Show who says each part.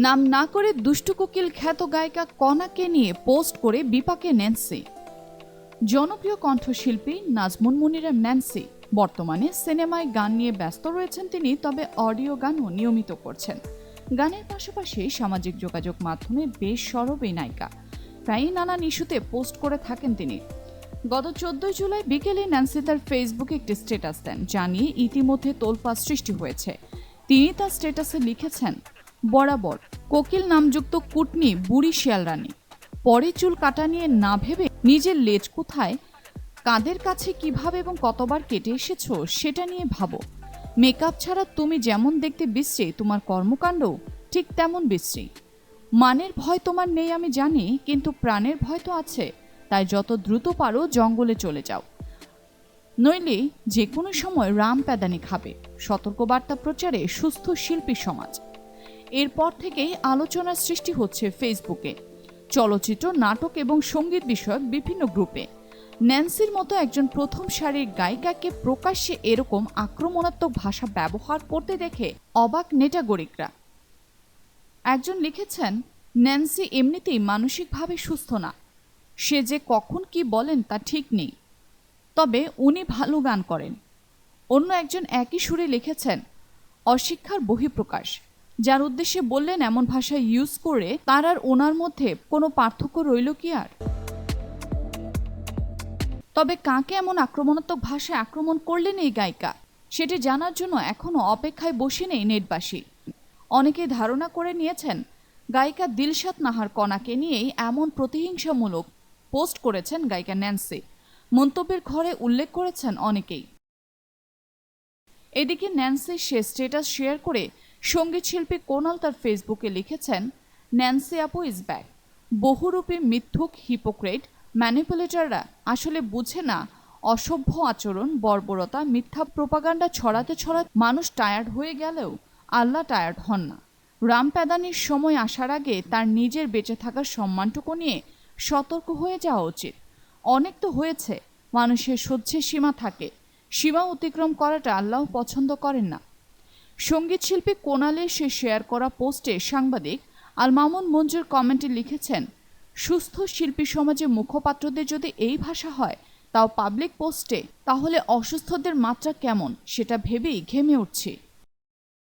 Speaker 1: নাম না করে দুষ্টু কোকিল খ্যাত গায়িকা কনাকে নিয়ে পোস্ট করে বিপাকে ন্যান্সি। জনপ্রিয় কণ্ঠশিল্পী নাজমুন মুনিরা ন্যান্সি বর্তমানে সিনেমায় গান নিয়ে ব্যস্ত রয়েছেন তিনি, তবে অডিও গানও নিয়মিত করছেন। গানের পাশাপাশি সামাজিক যোগাযোগ মাধ্যমে বেশ সরব এই নায়িকা, প্রায়ই নানান ইস্যুতে পোস্ট করে থাকেন তিনি। গত 14 জুলাই বিকেলে ন্যান্সি তার ফেসবুকে একটি স্ট্যাটাস দেন, যা নিয়ে ইতিমধ্যে তোলপাড় সৃষ্টি হয়েছে। তিনি তার স্ট্যাটাসে লিখেছেন, বরাবর কোকিল নামযুক্ত কুটনি বুড়ি শিয়ালরানী, পরে চুল কাটা নিয়ে না ভেবে নিজের লেজ কোথায়, কাঁধের কাছে কিভাবে এবং কতবার কেটে এসেছো সেটা নিয়ে ভাবো। মেকআপ ছাড়া তুমি যেমন দেখতে বিশ্রী, তোমার কর্মকাণ্ডও ঠিক তেমন বিশ্রী। মানের ভয় তোমার নেই আমি জানি, কিন্তু প্রাণের ভয় তো আছে, তাই যত দ্রুত পারো জঙ্গলে চলে যাও, নইলে যে কোনো সময় রাম প্যাদানি খাবে। সতর্কবার্তা প্রচারে সুস্থ শিল্পী সমাজ। এরপর থেকেই আলোচনার সৃষ্টি হচ্ছে ফেসবুকে, চলচ্চিত্র, নাটক এবং সঙ্গীত বিষয়ক বিভিন্ন গ্রুপে। ন্যান্সির মতো একজন প্রথম সারির গায়িকাকে প্রকাশ্যে এরকম আক্রমণাত্মক ভাষা ব্যবহার করতে দেখে অবাক নেটাগরিকরা। একজন লিখেছেন, ন্যান্সি এমনিতেই মানসিকভাবে সুস্থ না, সে যে কখন কি বলেন তা ঠিক নেই, তবে উনি ভালো গান করেন। অন্য একজন একই সুরে লিখেছেন, অশিক্ষার বহিঃপ্রকাশ, যার উদ্দেশ্যে বললেন এমন ভাষা ইউজ করে তার আর ওনার মধ্যে কোনো পার্থক্য রইল কি আর? তবে কাকে এমন আক্রমণাত্মক ভাষায় আক্রমণ করলেন এই গায়িকা, সেটি জানার জন্য এখনও অপেক্ষায় বসে নেই নেটবাসী। অনেকে ধারণা করে নিয়েছেন গায়িকা দিলশাদ নাহার কণাকে নিয়েই এমন প্রতিহিংসামূলক পোস্ট করেছেন গায়িকা ন্যান্সি। মন্তব্যের ঘরে উল্লেখ করেছেন অনেকেই। এদিকে ন্যান্সি সে স্ট্যাটাস শেয়ার করে সঙ্গীতশিল্পী কোনাল তার ফেসবুকে লিখেছেন, ন্যান্সি আপু ইজ ব্যাক। বহুরূপী মিথ্যুক, হিপোক্রেট, ম্যানিপুলেটররা আসলে বুঝে না অসভ্য আচরণ, বর্বরতা, মিথ্যা প্রোপাগান্ডা ছড়াতে ছড়াতে মানুষ টায়ার্ড হয়ে গেলেও আল্লাহ টায়ার্ড হন না। রাম প্যাদানির সময় আসার আগে তার নিজের বেঁচে থাকার সম্মানটুকু নিয়ে সতর্ক হয়ে যাওয়া উচিত। অনেক তো হয়েছে, মানুষের সহ্যের সীমা থাকে, সীমা অতিক্রম করাটা আল্লাহ পছন্দ করেন না। সঙ্গীতশিল্পী কোনালের সে শেয়ার করা পোস্টে সাংবাদিক আল মামুন মঞ্জুর কমেন্টে লিখেছেন, সুস্থ শিল্পী সমাজে মুখপাত্রদের যদি এই ভাষা হয়, তাও পাবলিক পোস্টে, তাহলে অসুস্থদের মাত্রা কেমন সেটা ভেবেই ঘেমে উঠছি।